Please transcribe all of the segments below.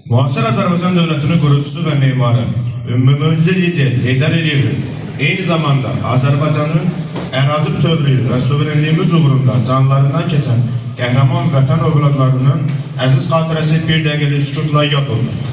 Müasir Azərbaycan dövlətinin qurucusu və memarı, ümummilli lider Heydər Əliyevin eyni zamanda Azərbaycanın ərazi bütövlüyü və suverenliyimiz uğrunda canlarından keçən qəhrəman vətən övladlarının əziz xatirəsi bir dəqiqəlik sükutla yad olunur.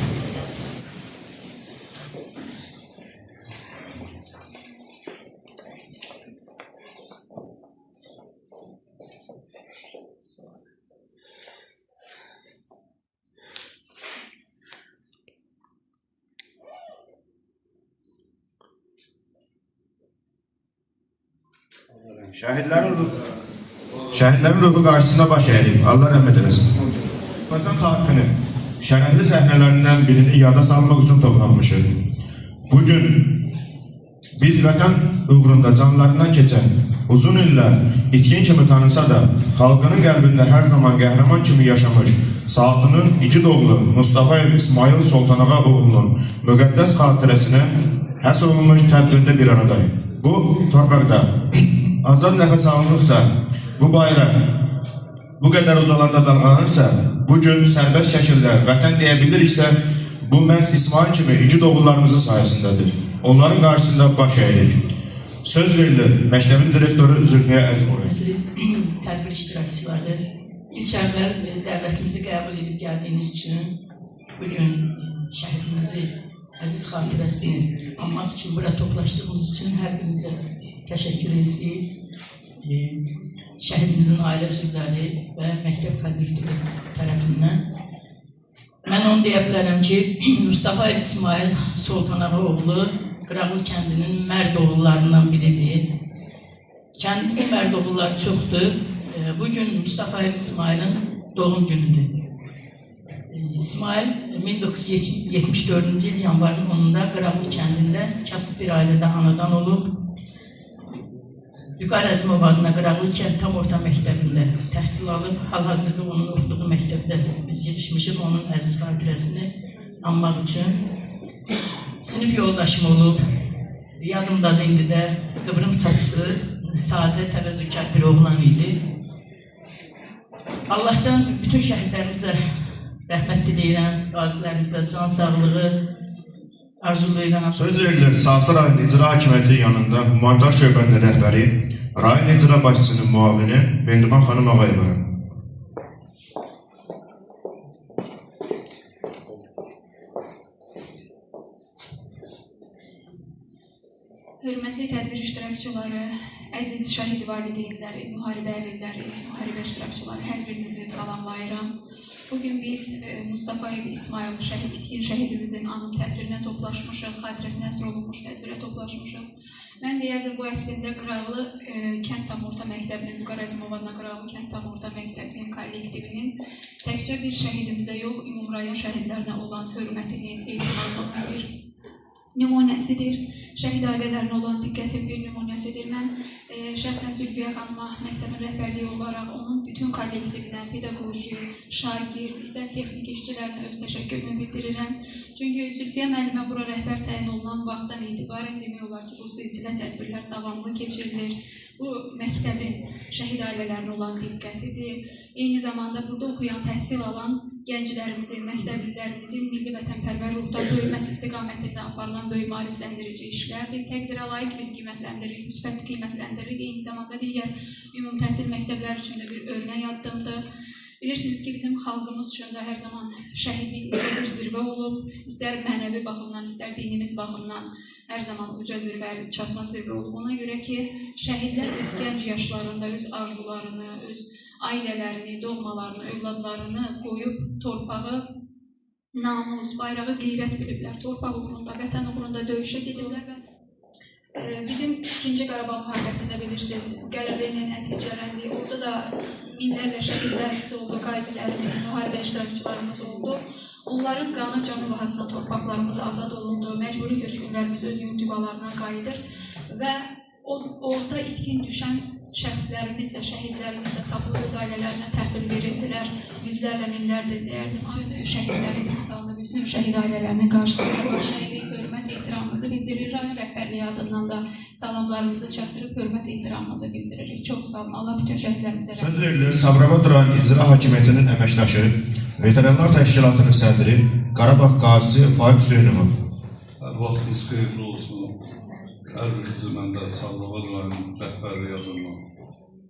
Şəhidlərin ruhu qarşısında baş əyilib, Allah rəhmət eləsin. Azərbaycan tarixinin şərəfli səhnələrindən birini yada salmaq üçün toplanmışıq. Bugün biz vətən uğrunda canlarından keçən, uzun illər itkin kimi tanınsa da, xalqının qəlbində hər zaman qəhrəman kimi yaşamış, Saatının igid oğlu Mustafayev İsmail Sultanağa oğlunun müqəddəs xatirəsinə həsr olunmuş tədbirdə bir aradayıq. Bu torpaqda azad nəfəs alınırsa, bu bayraq bu qədər ucalarda dalğalanırsa, bugün sərbəst şəkildə vətən deyə biliriksə, bu məhz İsmail kimi igid oğullarımızın sayəsindədir. Onların qarşısında baş əyilir. Söz verilir məktəbin direktoru Zülfiyə Əzimova. Tədbir iştirakçıları, ilk əvvəl dəvətimizi qəbul edib gəldiyiniz üçün, bugün şəhidimizi, əziz xatirəsini anmaq üçün bura toplaşdığımız üçün hər birinizə təşəkkür edirik. Şəhidimizin ailə üzvləri və məktəb kollektivi tərəfindən. Mən onu deyə bilərəm ki, Mustafa İsmail Sultanağa oğlu Qırağıl kəndinin mərd oğullarından biridir. Kəndimizin mərd oğulları çoxdur. Bugün Mustafa İsmail'in doğum günüdür. İsmail 1974-cü il yanvarın 10'unda Qırağıl kəndində kasıb bir ailədə anadan olub. Vüqar Əzimov adına Qırağıl kənd tam orta məktəbində təhsil alıb, hal-hazırda onun oxuduğu məktəbdə biz yetişmişik onun əziz xatirəsini anmaq üçün. Sinif yoldaşım olub, yadımdadır indi də qıvrım saçlı, sadə, təvəzzükar bir oğlan idi. Allah'tan bütün şəhidlərimizə rəhmət diləyirəm, qazilərimizə can sağlığı arzulayıram. Söz verilir Saatlı rayon icra hakimiyyəti yanında humanitar şöbənin rəhbəri, rayon icra başçısının muavini Mehriban xanım Ağayeva. Hörmətli tədbir iştirakçıları, əziz şəhid valideynləri, müharibə əlilləri, müharibə iştirakçıları, hər birinizi salamlayıram. Bugün biz Mustafayev İsmail itkin şəhidimizin anım tədbirinə toplaşmışıq, xatirəsinə həsr olunmuş tədbirə toplaşmışıq. Mən deyərdim, bu əslində Qırağlı kənd tam orta məktəbinin, Vüqar Əzimov adına Qırağlı kənd tam orta məktəbinin kollektivinin təkcə bir şəhidimizə yox, ümum rayon şəhidlərinə olan hörmətinin, etimadının bir nümunəsidir. Şəhid ailələrinə olan diqqətin bir nümunəsidir. Mən şəxsən Zülfiyə xanıma məktəbin rəhbərliyi olaraq onun bütün kollektivinə, pedaqoji, şagird, istər texnik işçilərinə öz təşəkkürümü bildirirəm. Çünki Zülfiyə müəllimə bura rəhbər təyin olunan vaxtdan etibarən demək olar ki, bu silsilə tədbirlər davamlı keçirilir. Bu məktəbin şəhid ailələrinə olan diqqətidir. Eyni zamanda burada oxuyan, təhsil alan gənclərimizin, məktəblilərimizin milli vətənpərvər ruhda böyüməsi istiqamətində aparılan böyük maarifləndirici işlərdir. Təqdirə layiq biz qiymətləndiririk, müsbət qiymətləndiririk. Eyni zamanda digər ümum təhsil məktəbləri üçün də bir örnək addımdır. Bilirsiniz ki, bizim xalqımız üçün də hər zaman şəhidlik uca bir zirvə olub. İstər mənəvi baxımdan, istər dinimiz baxımdan hər zaman uca zirvə, çatma zirvə olub. Ona görə ki, şəhidlər öz gənc yaşlarında öz arzularını, öz ailələrini, doğmalarını, övladlarını qoyub torpağı, namus, bayrağı qeyrət biliblər. Torpaq uğrunda, vətən uğrunda döyüşə gediblər və bizim 2-ci Qarabağ müharibəsində bilirsiniz, qələbə ilə nəticələndi. Orada da minlərlə şəhidlərimiz oldu, qazilərimiz, müharibə iştirakçılarımız oldu. Onların qanı, canı bahasına torpaqlarımız azad olundu, məcburi köçkünlərimiz öz yurd yuvalarına qayıdır və orada itkin düşən şəxslərimiz də, şəhidlərimiz də tapılıb öz ailələrinə təhvil verildilər. Yüzlərlə, minlərlə deyərdim, şəhidlərin timsalını bütün şəhid ailələrinin qarşısında baş əyirik, hörmət edirik. ehtiramımızı bildirir. Rayon rəhbərliyi adından da salamlarımızı çatdırıb, hörmət ehtiramımızı bildiririk. Çox sağ olun. Allah bütün şəhidlərimizə rəhmət. Söz verilir Sabirabad rayon icra hakimiyyətinin əməkdaşı, Veteranlar Təşkilatının sədri Qarabağ qazisi Faiq Hüseynov. Hər vaxtınız xeyirli olsun. Hər birinizi mən də Sabirabad rayonunun rəhbərliyi adından,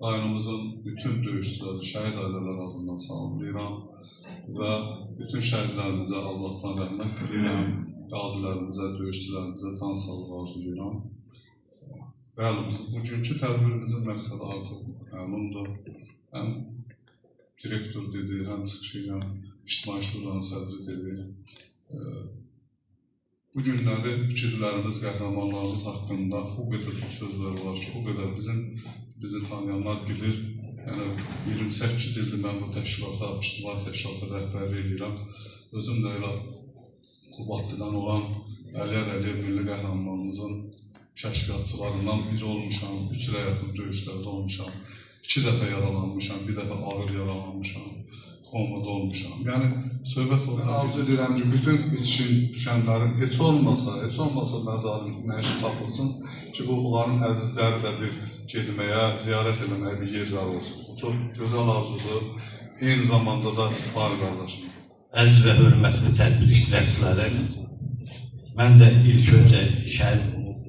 rayonumuzun bütün döyüşçüləri, şəhid ailələri adından salamlayıram və bütün şəhidlərimizə Allahdan rəhmət diləyirəm, qazilərimizə, döyüşçülərimizə can sağlığı arzulayıram. Bəli, bugünkü tədbirimizin məqsədi artıq məlumdur. Həm direktor dedi, həm çıxışı, İctimai Şuranın sədri dedi. Bu günləri fikirlərimiz, qəhrəmanlarımız haqqında o qədər sözlər var ki, o qədər bizi tanıyanlar bilir. Yəni 28 ildir mən bu təşkilata, İctimai təşkilata rəhbərlik edirəm. Özüm də elə Qubadlıdan olan Əliyar Əliyev milli qəhrəmanımızın kəşfiyyatçılarından biri olmuşam, 3 ilə yaxın döyüşlərdə olmuşam, 2 dəfə yaralanmışam, 1 dəfə ağır yaralanmışam, komada olmuşam. Yəni söhbət olan arzu edirəm ki, bütün itişin düşənlərin heç olmasa məzarın nəşi tapılsın ki, bunların əzizləri də bir getməyə, ziyarət eləməyə bir yerlər olsun. Bu çox gözəl arzudur. Eyni zamanda da İsmail qardaşımız. Əziz və hörmətli tədbir iştirakçıları, mən də ilk öncə şəhid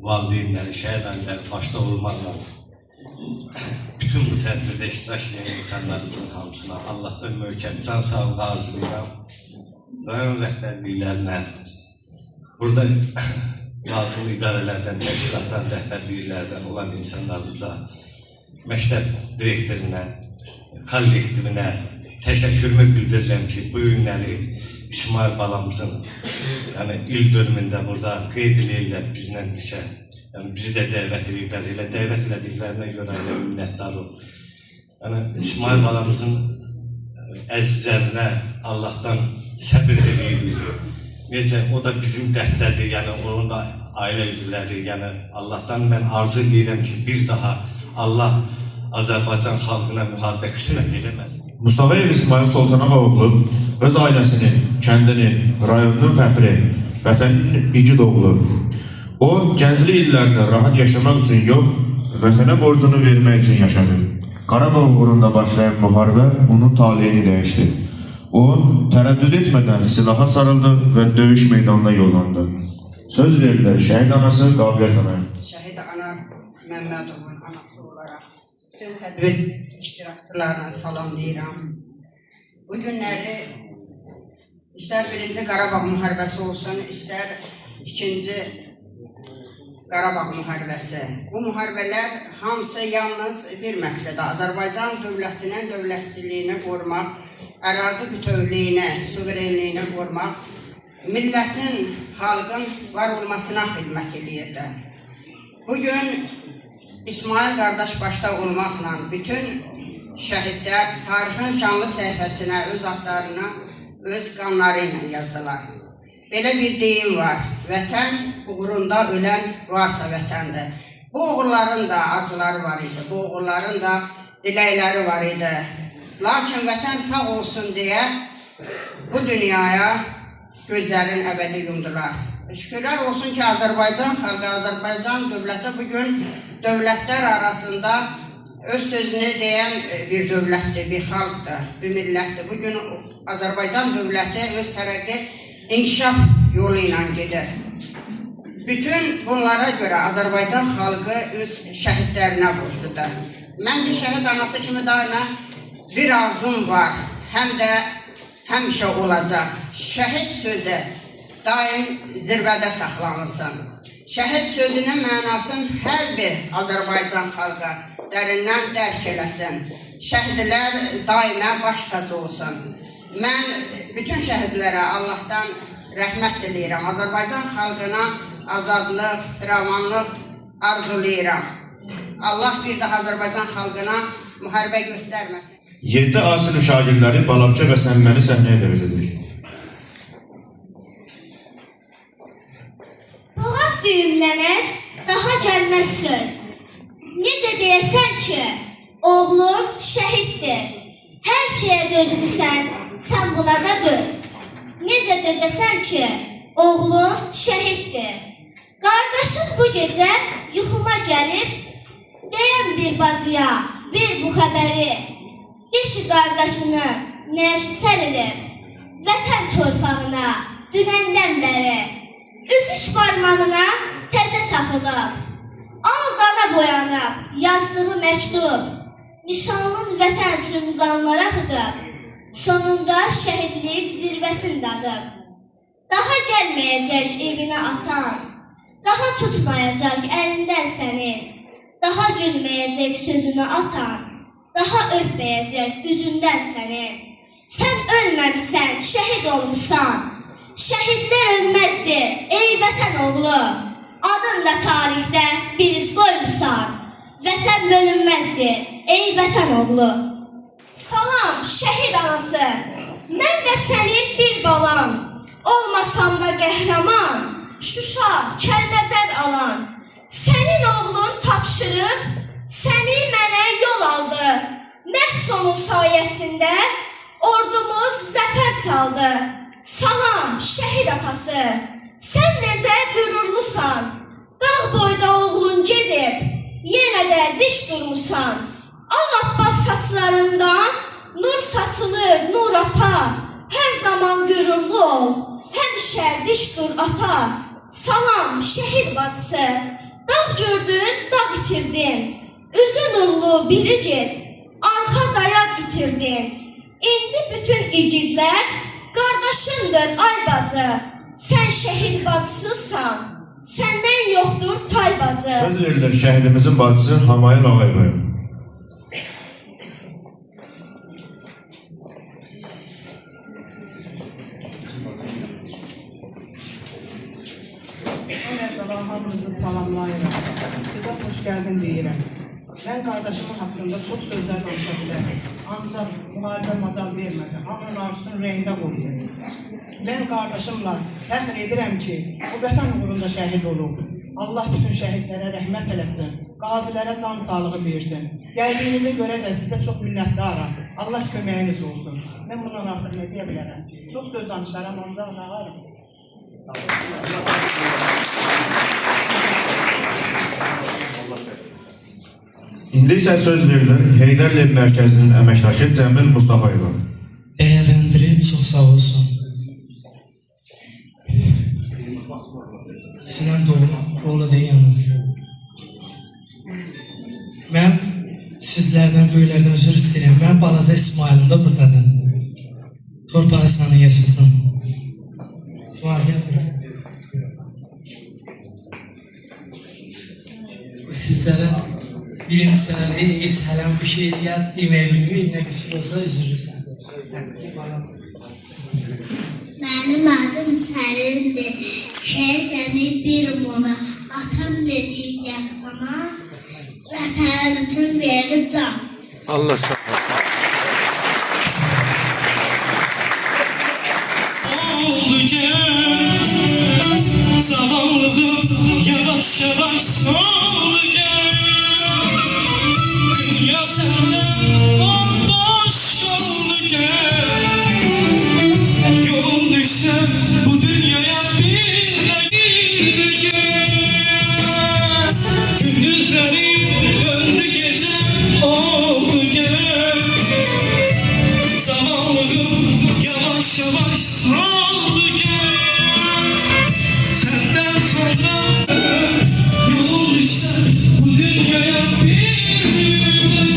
valideynləri, şəhid ailələri başda olmaqla bütün bu tədbirdə iştirak edən insanlarımızın hamısına Allahdan möhkəm can sağlığı arzulayıram. Rayon rəhbərliklərinə, burada lazımlı idarələrdən, təşkilatdan, rəhbərliklərdən olan insanlarımıza, məktəb direktorinə, kollektivinə təşəkkürümü bildirirəm ki, bu günləri İsmail balamızın il dönümündə burada qeyd edirlər bizlə birgə. Bizi də dəvət edirlər, elə dəvət elədiklərinə görə elə minnətdar ol. İsmail balamızın əzizlərinə Allahdan səbir diləyir. Necə, o da bizim dərdlədir, yəni onun da ailə üzvləri, yəni Allahdan mən arzu edirəm ki, bir daha Allah Azərbaycan xalqına müharibə qismət eləməz. Mustafayev İsmail Sultanov öz ailəsinin, kəndinin, rayonunun fəxri, vətəninin igid oğlu. O, gənclik illərini rahat yaşamaq üçün yox, vətənə borcunu vermək üçün yaşadı. Qarabağ uğrunda başlayan müharibə onun taleyini dəyişdi. O, tərəddüd etmədən silaha sarıldı və döyüş meydanına yollandı. Söz verirlər şəhid anası Qabiliyyət ana. Şəhid ana Məmmədovun anası olaraq bütün tədbir iştirakçılarına salamlayıram. Bu günləri istər 1-ci Qarabağ müharibəsi olsun, istər 2-ci Qarabağ müharibəsi. Bu müharibələr hamısı yalnız bir məqsədə Azərbaycan dövlətinin dövlətçiliyini qorumaq, ərazi bütövlüyünü, suverenliyini qorumaq, millətin, xalqın var olmasına xidmət edirlər. Bugün İsmail qardaş başda olmaqla bütün şəhidlər tarixin şanlı səhifəsinə öz adlarını, öz qanları ilə yazdılar. Belə bir deyim var, vətən uğrunda ölən varsa vətəndir. Bu uğurların da arzuları var idi, bu uğurların da diləkləri var idi. Lakin vətən sağ olsun deyə bu dünyaya gözlərin əbədi yumdular. Şükürlər olsun ki, Azərbaycan xalqı, Azərbaycan dövləti bugün dövlətlər arasında öz sözünü deyən bir dövlətdir, bir xalqdır, bir millətdir. Bugün Azərbaycan dövləti öz tərəqqi inkişaf yolu ilə gedir. Bütün bunlara görə Azərbaycan xalqı öz şəhidlərinə borcludur. Mən bir şəhid anası kimi daima bir arzum var, həm də həmişə olacaq. Şəhid sözü daim zirvədə saxlanılsın. Şəhid sözünün mənasını hər bir Azərbaycan xalqı dərindən dərk eləsin. Şəhidlər daimə baş tacı olsun. Mən bütün şəhidlərə Allahdan rəhmət diləyirəm. Azərbaycan xalqına azadlıq, firavanlıq arzulayıram. Allah bir daha Azərbaycan xalqına müharibə göstərməsin. 7 asili şagirdləri Balabca və Səmməni səhnəyə dəvət edilir. Boğaz düyümlənər, daha gəlməz söz. Necə deyəsən ki, oğlum şəhiddir. Hər şeyə dözmüsən, sən buna da döz. Necə dözəsən ki, oğlum şəhiddir. Qardaşım bu gecə yuxuma gəlib, deyən bir bacıya ver bu xəbəri. Dişi qardaşını nəşsər edib, vətən torpağına dünəndən bəri. Üzüş barmağına təzə taxılıb, al qana boyanıb yazdığı məktub. Nişanlın vətən üçün qanlar axıdıb, sonunda şəhidlik zirvəsini dadıb. Daha gəlməyəcək evinə atan, daha tutmayacaq əlindən səni, daha gülməyəcək sözünü atan, daha öpməyəcək üzündən səni. Sən ölməmisən, şəhid olmusan, şəhidlər ölməzdir, ey vətən oğlu. Adın da tarixdə bir iz qoymusan, vətən bölünməzdir, ey vətən oğlu. Salam, şəhid anası, mən də sənin bir balam, olmasam da qəhrəman, Şuşa, Kəlbəcər alan. Sənin oğlun tapşırıb, səni mənə yol aldı. Məhz onun sayəsində ordumuz zəfər çaldı. Salam, şəhid atası, sən necə qürurlusan. Dağ boyda oğlun gedib, yenə də diş durmusan. Ağappaq saçlarından nur saçılır, nur ata. Hər zaman qürurlu ol, həmişə diş dur ata. Salam, şəhid bacısı, dağ gördün, dağ itirdin. Üzü nurlu biri get, arxa dayaq itirdin. İndi bütün igidlər qardaşındır ay bacı. Sən şəhid bacısısan, səndən yoxdur tay bacı. Söz verilir şəhidimizin bacısı Hamayın Ağayevaya. Əvvəla hamınızı salamlayıram. Sizə xoş gəldin deyirəm. Mən qardaşımın haqqında çox sözlər danışa bilərəm. Ancaq müharibə macal vermədi. Hamının arzusunu ürəyində qoydu. Mən qardaşımla fəxr edirəm ki, o vətən uğrunda şəhid olub. Allah bütün şəhidlərə rəhmət eləsin. Qazilərə can sağlığı versin. Gəldiyinize görə də sizə çox minnətdaram. Allah köməyiniz olsun. Mən bundan artıq nə deyə bilərəm? Çox söz danışaram, ancaq nə var? İndi isə söz verilir Heydərliyev Mərkəzinin əməkdaşı Cəmil Mustafayeva. Değerlendirip çok sağ olsun. Sinan doğru deyəm. Mən sizlərdən, böylərdən özür istəyirəm. Mən balaca İsmailim da buradadır. Torpağı sana yaşasın. İsmail gel buraya. Sizlərə birinci sənədə heç hələm bir şey yeməyə bilməyib, nə küçük olsa üzülürsən. Mənim adım Sərindir. Şəhidəmi bir mona. Atam dediyi qəhrəman, vətən üçün verir can. Allah sağ ol. Oldu gel, zavallığım yavaş yavaş soldu gel. Dünya senden bomboş kaldı gel. Yolun düşsem bu dünyaya bir de gel. Gündüzlerim döndü gece oldu gel. Zavallığım yavaş yavaş soldu gel. Senden sonra yolun düşsem bu dünyaya bir de gel.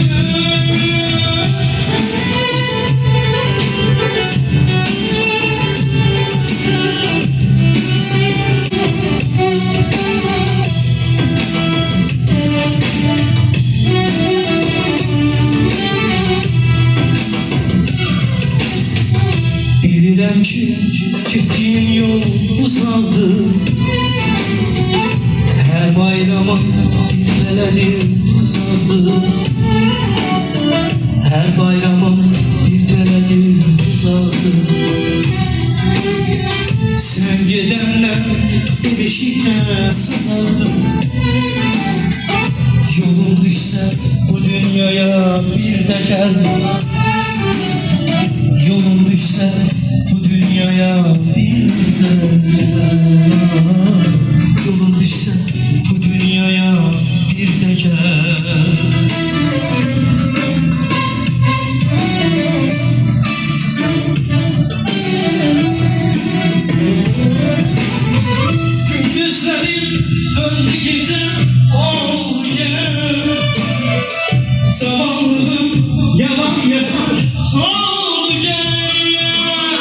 Bilirəm ki, getdiyin yol uzaldı. Hər bayrama bir tələdir uzaldı. Hər bayrama bir tələdir uzaldı. Sən gedənlər ebeşiklə sızaldı. Yolun düşsə bu dünyaya bir də gəl. Yolun düşsə bu dünyaya bir de gel. Yolun düşsə yavaş soldu gel.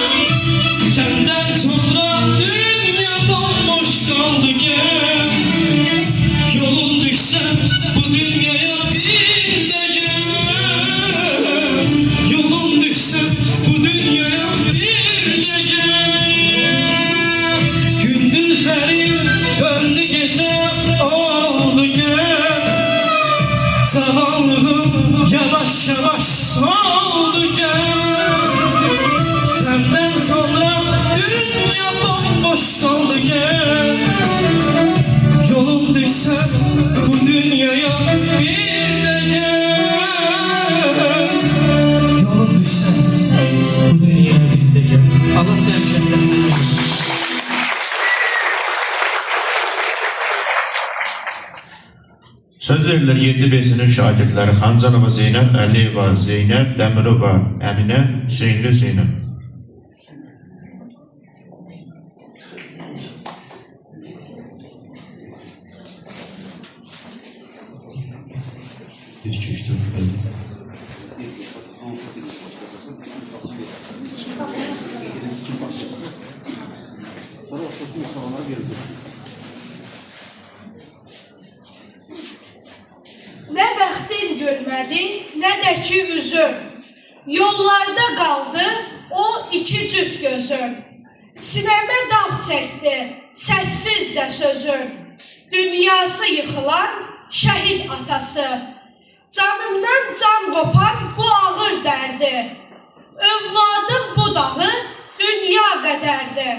Senden sonra dünya bomboş kaldı gel. Yolun düşsen bu dünyaya bir de gel. Yolun düşsen bu dünyaya bir de gel. Gündüzlerim döndü gece oldu gel. Zavallığım yavaş yavaş soldu gel. Senden sonra dünya bomboş kaldı gel. Yolum düşse bu dünyaya bir de gel. Yolum düşse bu dünyaya bir de gel. Allah cemşetten. Söz verirlər 7B-sinin şagirdləri Xancanova Zeynəb, Əliyeva Zeynəb, Dəmirova Əminə, Hüseynli Hüseynə. Bir, iki, üç, dört, beş. Nə bəxtin görmədi, nə də ki üzün. Yollarda qaldı o iki cüt gözün. Sinəmə dağ çəkdi, səssizcə sözün. Dünyası yıxılan şəhid atası. Canımdan can qopan bu ağır dərdi. Övladım bu dağı dünya qədərdir.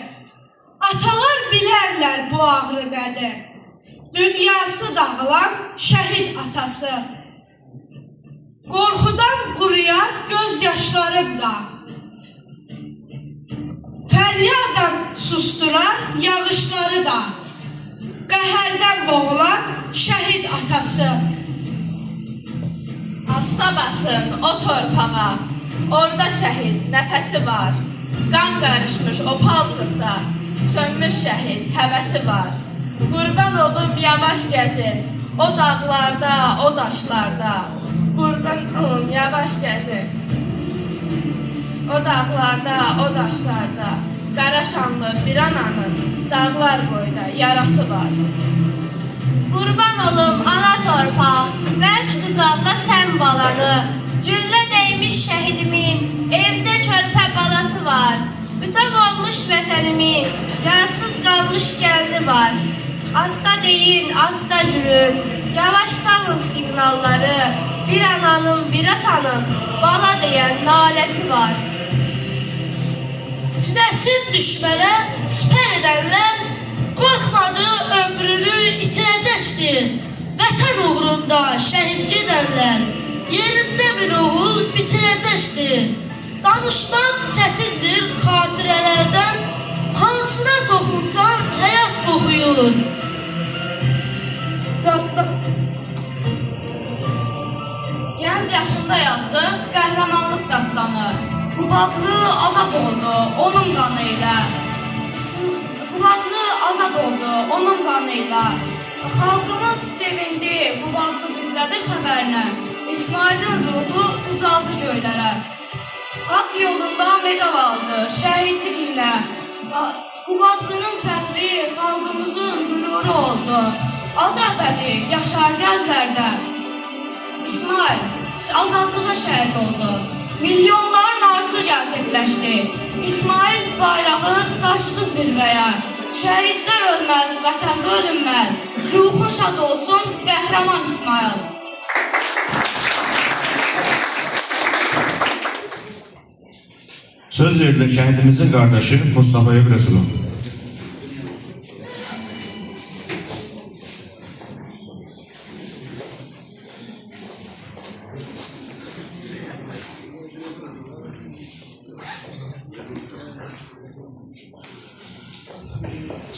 Atalar bilərlər bu ağrı nədir. Dünyası dağılan şəhid atası. Qorxudan quruyar göz yaşlarım da. Fəryadan susturar yağışları da. Qəhərdən boğulan şəhid atası. Asta basın o torpağa, orada şəhid nəfəsi var. Qan qarışmış o palçıqda, sönmüş şəhid həvəsi var. Qurban olub yavaş gəzin, o dağlarda, o daşlarda. Qurban olub yavaş gəzin, o dağlarda, o daşlarda. Qaraşanlı bir ananın dağlar boyda yarası var. Qurban olum ana torpaq, bəlk qucaqda sən baları. Güllə dəymiş şəhidimin, evdə körpə balası var. Bütöv olmuş vətənimin, yansız qalmış gəldi var. Asta deyin, asta gülün, yavaş çalın siqnalları. Bir ananın, bir atanın, bala deyən naləsi var. Sinəsin düşmənə sipər edənlər qorxmadı ömrünü itirəcəkdir. Vətən uğrunda şəhid gedənlər yerində bir oğul bitirəcəkdir. Danışmaq çətindir xatirələrdən, hansına toxunsan həyat qoxuyur. Gənc yaşında yazdı qəhrəmanlıq dastanı. Qubadlı azad oldu onun qanı ilə. Qubadlı azad oldu onun qanı ilə. Xalqımız sevindi, Qubadlı bizlədir xəbərinə. İsmailin ruhu ucaldı göylərə. Haqq yolunda medal aldı şəhidlik ilə. Qubadlının fəxri xalqımızın qüruru oldu. Adı əbədi yaşar qəlblərdə. İsmail azadlığa şəhid oldu. Milyonların arzusu gerçekleşti. İsmail bayrağı taşıdı zirveye. Şehitler ölmez, vətən bölünmez. Ruhun şad olsun, qəhrəman İsmail. Söz verilir şəhidimizin qardaşı Mustafa Ebrəsulov.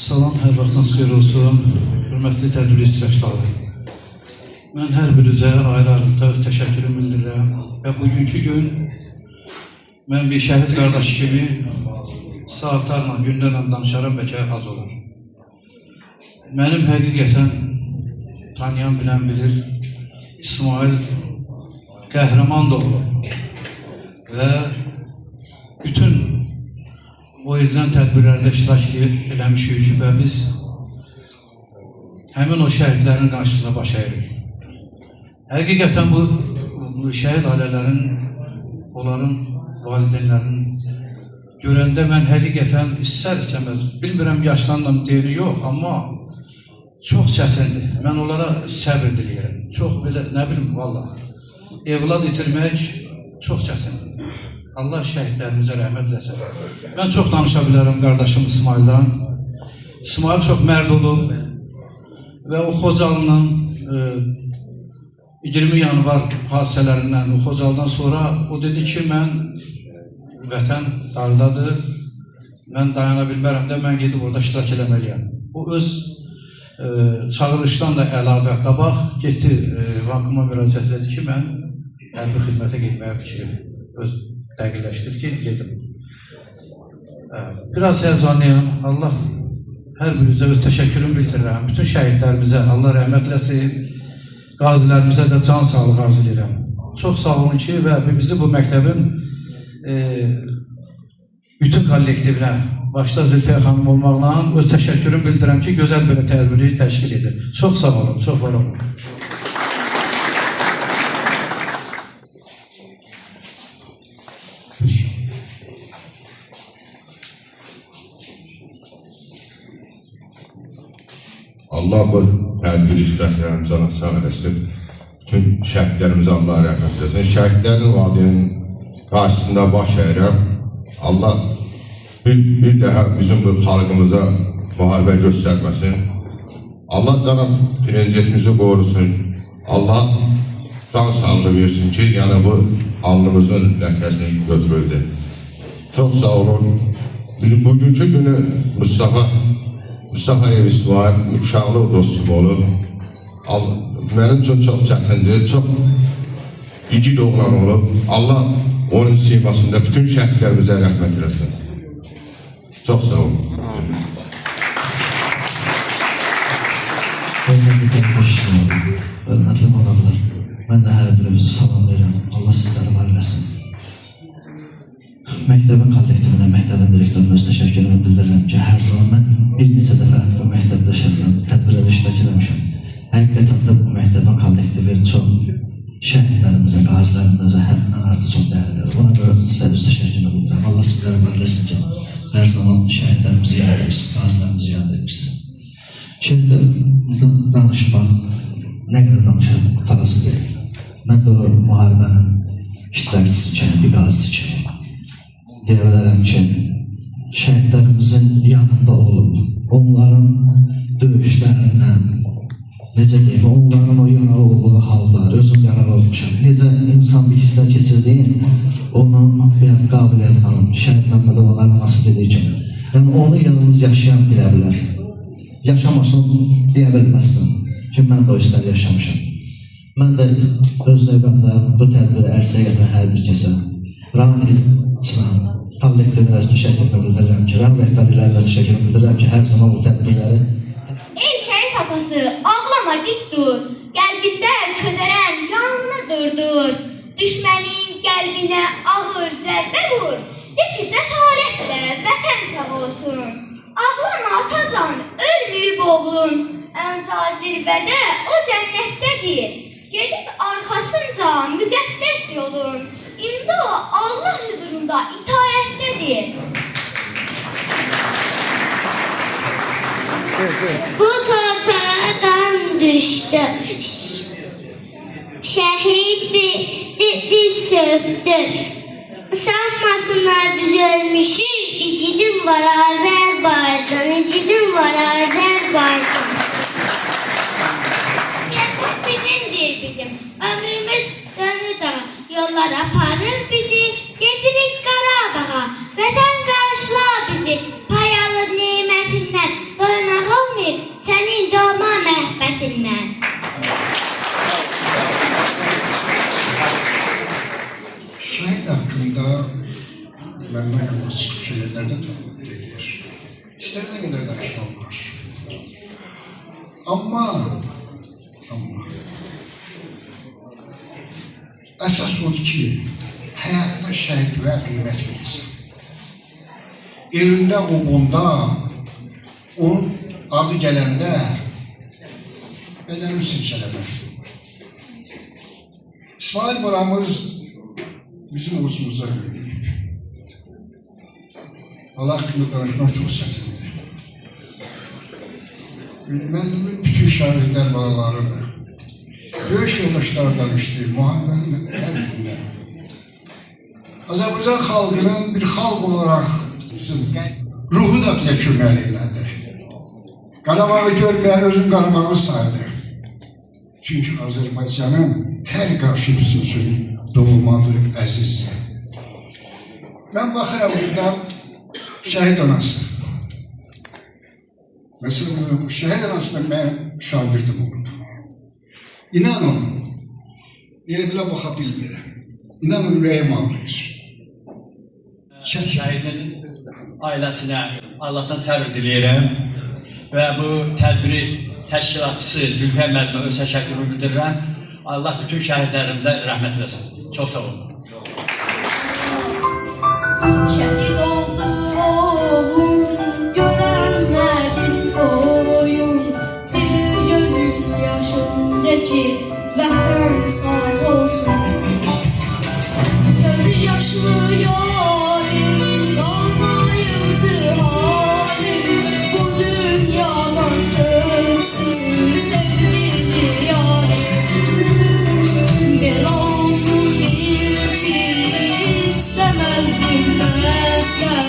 Salam, hər vaxtınız xeyir olsun, hörmətli tədbir iştirakçıları. Mən hər birinizə ayrı-ayrılıqda öz təşəkkürümü bildirirəm və bugünkü gün mən bir şəhid qardaşı kimi saatlarla, günlərlə danışaram, bəlkə az olur. Mənim həqiqətən tanıyan bilən bilir, İsmail qəhrəman da olub və bütün o edilən tədbirlərdə iştirak eləmişik və biz həmin o şəhidlərin qarşısına baş əyirik. Həqiqətən bu şəhid ailələrin, onların valideynlərinin görəndə mən həqiqətən istər-istəməz, bilmirəm yaşlandım deyil, yox, amma çox çətindir. Mən onlara səbir diləyirəm. Çox belə, nə bilim, valla, evlad itirmək çox çətindir. Allah şəhidlərimizə rəhmət eləsin. Mən çox danışa bilərəm qardaşım İsmail'dan. İsmail çox mərd olub və o Xocalının 20 yanvar hadisələrindən, o Xocaldan sonra o dedi ki, mən vətən dardadır, mən dayana bilmərəm də, mən gedib orada iştirak eləməliyəm. O öz çağırışdan da əlavə qabaq getdi, bankıma müraciət elədi ki, mən hərbi xidmətə getməyə fikrim öz dəqiqləşdir ki, gedim. Biraz həyəcanlıyam, Allah hər birinizə öz təşəkkürümü bildirirəm. Bütün şəhidlərimizə Allah rəhmət eləsin, qazilərimizə də can sağlıq arzu edirəm. Çox sağ olun ki, və bizi bu məktəbin bütün kollektivinə, başda Zülfiyə xanım olmaqla öz təşəkkürümü bildirəm ki, gözəl belə tədbiri təşkil edir. Çox sağ olun, çox var olun. Allah bu tədbiri işlətlərini cana sağ eləsin. Bütün şəhidlərimizə Allah rəhmət eləsin. Şəhidlərin valideyninin qarşısında baş əyirəm. Allah bir daha bizim bu xalqımıza müharibə göstərməsin. Allah cənab prezidentimizi qorusun. Allah can sağlığı versin ki, yəni bu alnımızın ləkəsini götürüldü. Çox sağ olun. Bizim bugünkü günü Mustafayev İsmail uşaqlıq dostum olub. Mənim üçün çox çətindir, çox igid oğlan olub. Allah onun simasında bütün şəhidlərimizə rəhmət eləsin. Çox sağ olun. Hörmətli qonaqlar, mən də hər birinizi salamlayıram. Allah sizləri var eləsin. Məktəbin kollektivinə, məktəbin direktoruna öz təşəkkürümü bildirirəm ki, hər zaman mən bir neçə dəfə bu məktəbdə şəxsən tədbirlərdə iştirak eləmişəm. Həqiqətən də bu məktəbin kollektivi çox şəhidlərimizə, qazilərimizə həddindən artıq çox dəyərlidir. Buna görə sizə öz təşəkkürümü bildirirəm. Allah sizləri var eləsin ki, hər zaman şəhidlərimizi yad edirsiniz, qazilərimizi yad edirsiniz. Şəhidlərdən danışmaq, nə qədər danışaq, qutarası deyil. Mən də o müharibənin iştirakçısı kimi, bir qazisi kimi deyə bilərəm ki, şəhidlərimizin yanında olub, onların döyüşlərindən, necə deyim, onların o yaralı olduğu halda, özüm yaralı olmuşam, necə insan bir hisslər keçirdiyim, onun bir qabiliyyət alım, Şəhid Məmmədovanların anası dediyi kimi. Yəni, onu yalnız yaşayan bilə bilər. Yaşamasın, deyə bilməzsin ki, mən də o hisslər yaşamışam. Mən də öz növbəmdə bu tədbiri ərsəyə gətirən hər bir kəsə, Ramizçılan, kollektivinə öz təşəkkürümü bildirirəm ki, Ram rəhbərliklərinə öz təşəkkürümü bildirirəm ki, hər zaman bu tədbirləri... Ey şəhid atası, ağlama dik dur, qəlbində közərən yanını durdur. Düşmənin qəlbinə ağır zərbə vur, de ki, cəsarətlə vətən sağ olsun. Ağlama atacan, ölməyib oğlun, ənca zirvədə o cənnətdədir. Gedib arxasınca müqəddəs yolun, indi o Allah huzurunda itaətdədir. Bu torpaqdan düşdü, şəhid diz söktü. Sanmasınlar biz ölmüşük, icidim var Azərbaycan, icidim var Azərbaycan. Vətən bizimdir bizim, ömrümüz dönür dağa, yollar aparır bizi, gedirik Qarabağa. Vətən qarşılar bizi, pay alır nemətindən, doymaq olmayıb sənin doğma məhbətindən. Şəhid haqqında məndən açıq şeylərdə deyilir. İstənilən qədər danışmaq olar. Amma Əsas odur ki, həyatda şəhidliyə qiymət verirsən. Elində, qubunda, o adı gələndə bədəni silkələmək. İsmail balamız bizim ucumuza böyüyüb. Allah haqqında danışmaq çox çətindir. Mənim bütün şairlər balalarıdır. Döyüş yoldaşları danışdı, müharibənin hər üzündə. Azərbaycan xalqının bir xalq olaraq ruhu da bizə kömək elədi. Qarabağı görməyən özün Qarabağını saydı. Çünki Azərbaycanın hər qarşı bizim üçün doğulmadır, əzizdir. Mən baxıram burada şəhid anası. Mesela şəhid anasından mən şagirdim olub. İnanın, elə belə baxa bilmirəm. İnanın, ürəyim ağrıyır. Şəhidin ailəsinə Allahdan səbir diləyirəm və bu tədbiri təşkilatçısı Zülfiyə müəllimə öz təşəkkürümü bildirirəm. Allah bütün şəhidlərimizə rəhmət eləsin. Çox sağ olun. Şəhid oldu oğlum, görənmədin toyum, sil gözün yaşındakı vətən sağ olsun. Gözü yaşlı yarim, qalmayıbdı halim, bu dünyadan köçdü sevgili yarim. Belə olsun bil ki, istemezdim məndən,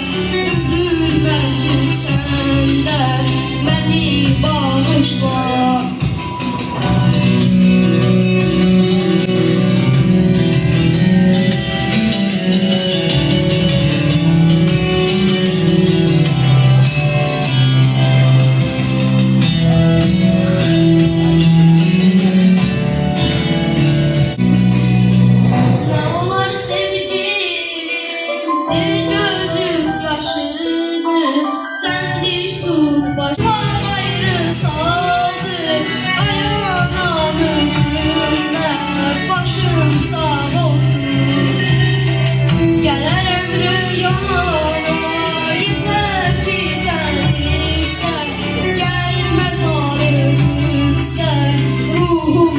üzülmezdim səndən, məni bağışla.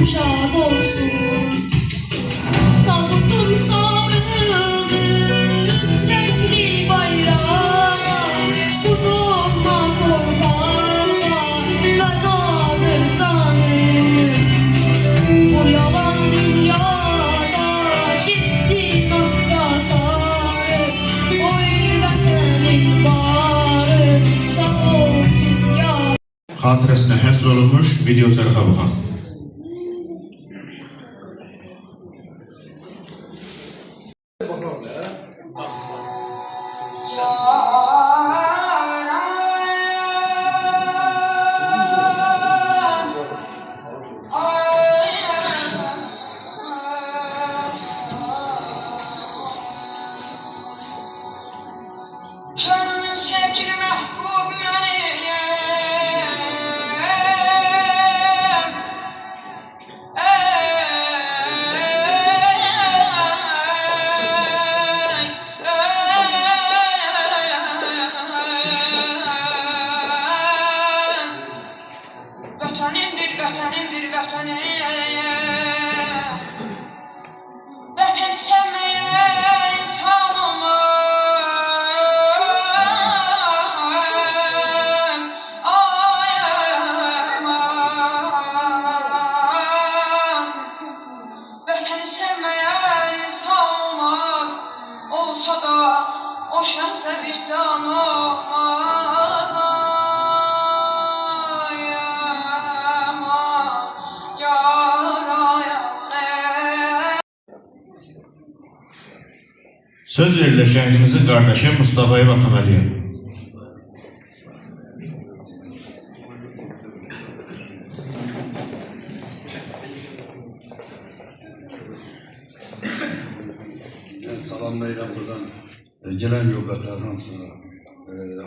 Şad olsun. Tabutum sarıldı renkli bayrağa, bu doğma torpağa fedadır canım. Bu yalan dünyada gitti nokta sarı, oy vətənin barı sağ olsun ya. Xatirəsinə həsr olunmuş video çarxa baxaq. Canımın sevgili məhbub mənim, vətənimdir, vətənimdir, vətənim. Vətəni sevməyən insan olmaz. Vətəni sevməyən insan olmaz. Olsa da o şəxsə vicdan olmaz. Söz verilir şəhidimizin qardaşı Mustafa Vətəməliyə. Ben salamlayıram buradan gelen yoldaşlar hamısına,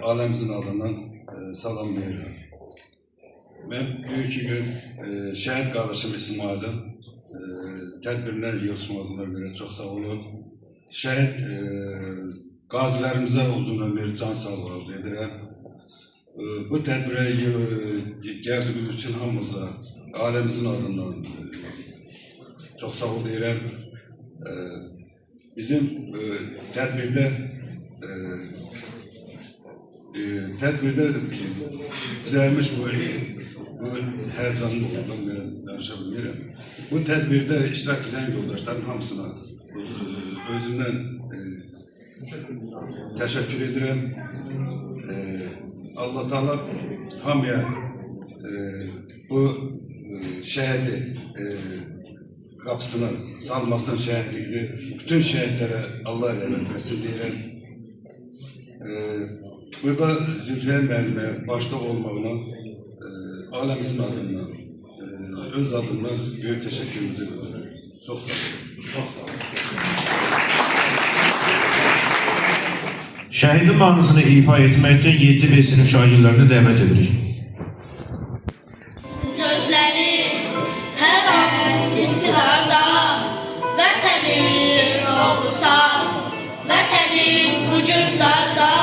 alemimizin adından salamlayıram. Ben bugünkü gün şəhid qardaşım İsmail'in tədbirlər yığışmasına görə çox sağ olun. Şəhid qazilərimizə uzun ömür, can sağlığı arzu edirəm. Bu tədbirə gəldiyiniz üçün hamımıza, ailəmizin adından çox sağ ol deyirəm. Bizim tədbirdə düzəlmiş bu həyəcanlı olduğundan mən danışa bilmirəm. Bu tədbirdə iştirak edən yoldaşların hamısına özümdən təşəkkür edirəm. Allah Teala hamıya bu şəhidi qapısına salmasın şəhidlikdir. Bütün şəhidlərə Allah rəhmət etsin deyirəm. Burada Zülfiyə müəllimə başda olmağına ailəmizin adından, öz adından böyük təşəkkürümüzü göndərirəm. Çox sağ olun. Çox sağ olun. Şəhidin mahnısını ifa etmək üçün 7B sinif şagirdlərini dəvət edirik. Gözləri hər an intizarda, vətənin oğlusan, vətənin ucundarda,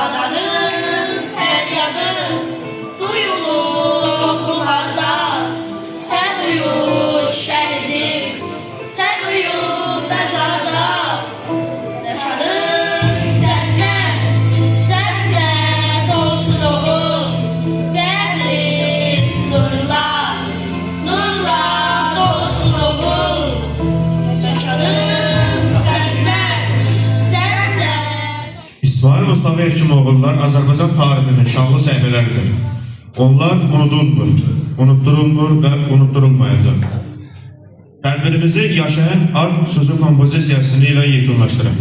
ananın fəryadı duyulur oğullarda. Sən uyu şəhidim, sən uyu məzarda, məkanın cənnət, cənnət olsun oğul, qəbrin nurla, nurla dolsun oğul, məkanın cənnət, cənnət. İsmail Mustafa Həkimoğullar Azərbaycan tarixinin şanlı səhifələridir. Onlar unudulmur, unutturulmur və unutturulmayacaq. Tədbirimizi yaşayan art sözü kompozisiyası ilə yekunlaşdıraq.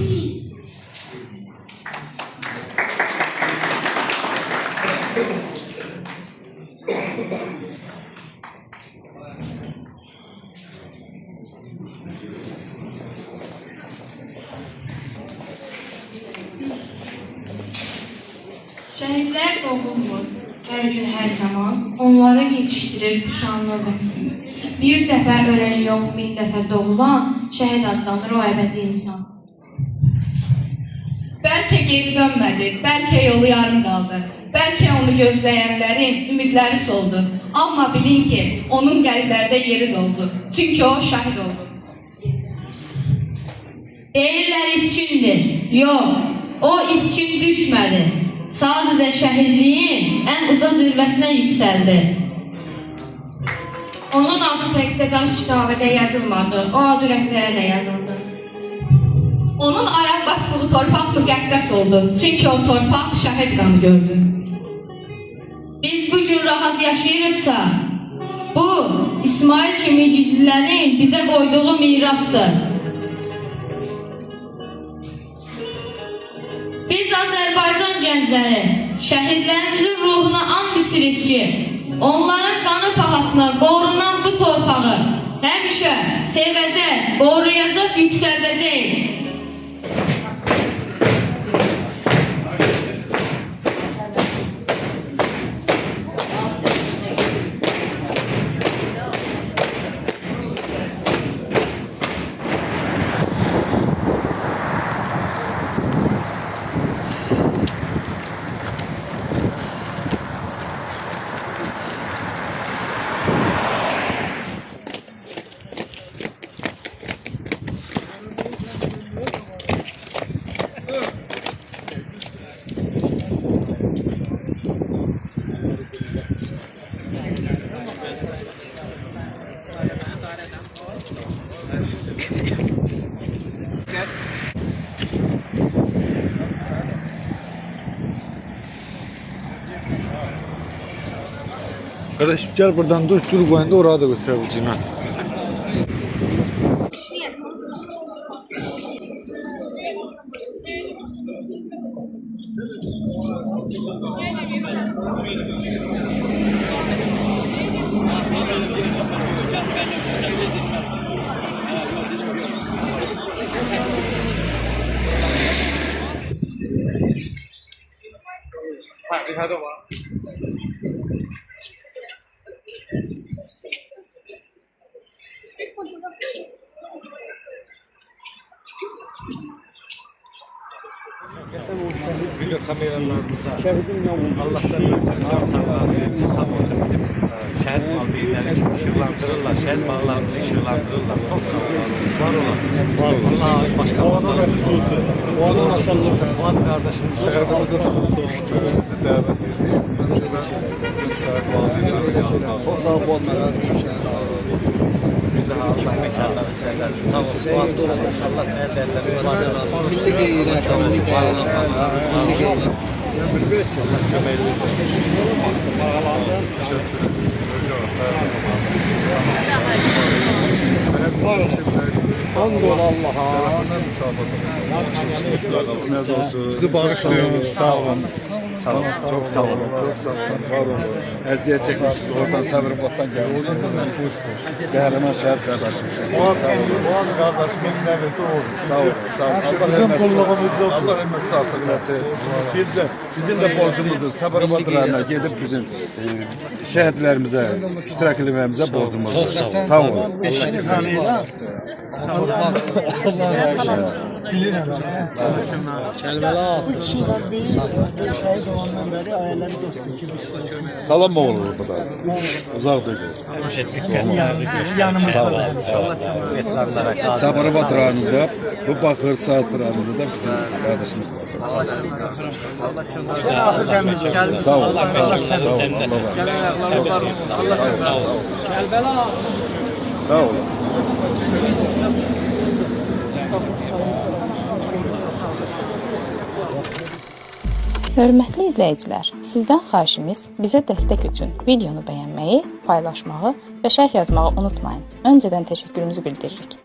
Şəhidlər doğulmur, hər gün hər zaman, onları yetişdirir bu şanlı vətən. Bir dəfə ölən yox, min dəfə doğulan, şəhid adlanır o əbədi insan. Bəlkə geri dönmədi, bəlkə yolu yarım qaldı. Bəlkə onu gözləyənlərin ümidləri soldu. Amma bilin ki, onun qəlblərdə yeri doldu. Çünki o şəhid oldu. Deyirlər içkindir. Yox, o içkin düşmədi. Sadəcə şəhidliyin ən uca zirvəsinə yüksəldi. Onun adı təkcə daş kitabədə yazılmadı, o ad ürəklərə də yazıldı. Onun ayaq basdığı torpaq müqəddəs oldu. Çünki o torpaq şəhid qanı gördü. Biz bu gün rahat yaşayırıqsa, bu İsmail kimi igidlərin bizə qoyduğu mirasdır. Biz Azərbaycan gəncləri şəhidlərimizin ruhuna and içirik ki, onların qanı pahasına qorunan bu torpağı həmişə sevəcək, qoruyacaq, yüksəldəcək. Kardeşim gel buradan dur, gül koyunda oraya da götürebileceğim ha. Hadi var. video kameralarımıza Allah'tan can sağlığı verir, sağ olsun bizim şəhid valideynləri kimi işıqlandırırlar, şəhid bağlarımızı işıqlandırırlar. Çok sağ olun, var olun. Allah'a başka vatandaş xüsusi. O adam Fuat kardeşimiz şəhidimizin köməyimizi dəvət edir. Şəhid valideynləri çok sağ olun, məqam bize Allah mekanları sizlerden sağ olun. Allah sizlerden milli geyine, milli geyine. Allah köməyiniz Hamd ol Allah'a. Bizi bağışlayın. Sağ olun. Çok sağ olun. Çok sağ olun. Sağ olun. Eziyet çekmişsiniz. Oradan sabırıp ottan gelmişsiniz. Değerli şehit kardeşimsiniz. Sağ olun. O an kardeşimin neresi oldu. Sağ olun. Sağ olun. Bizim kulluğumuzda Allah ömrümüzü asırlasın. Bizim de borcumuzdur. Sabır batırlarına gidip bizim şehitlerimize, iştirak edilmemize borcumuzdur. Sağ olun. Kalan mı olur burada? Uzak değil. Sağ olun. Sabırı batıranında, bu bakır saattıranında da bizim kardeşimiz var. Sağ olun. Sağ olun. Hörmətli izləyicilər, sizdən xahişimiz bizə dəstək üçün videonu bəyənməyi, paylaşmağı və şərh yazmağı unutmayın. Öncədən təşəkkürümüzü bildiririk.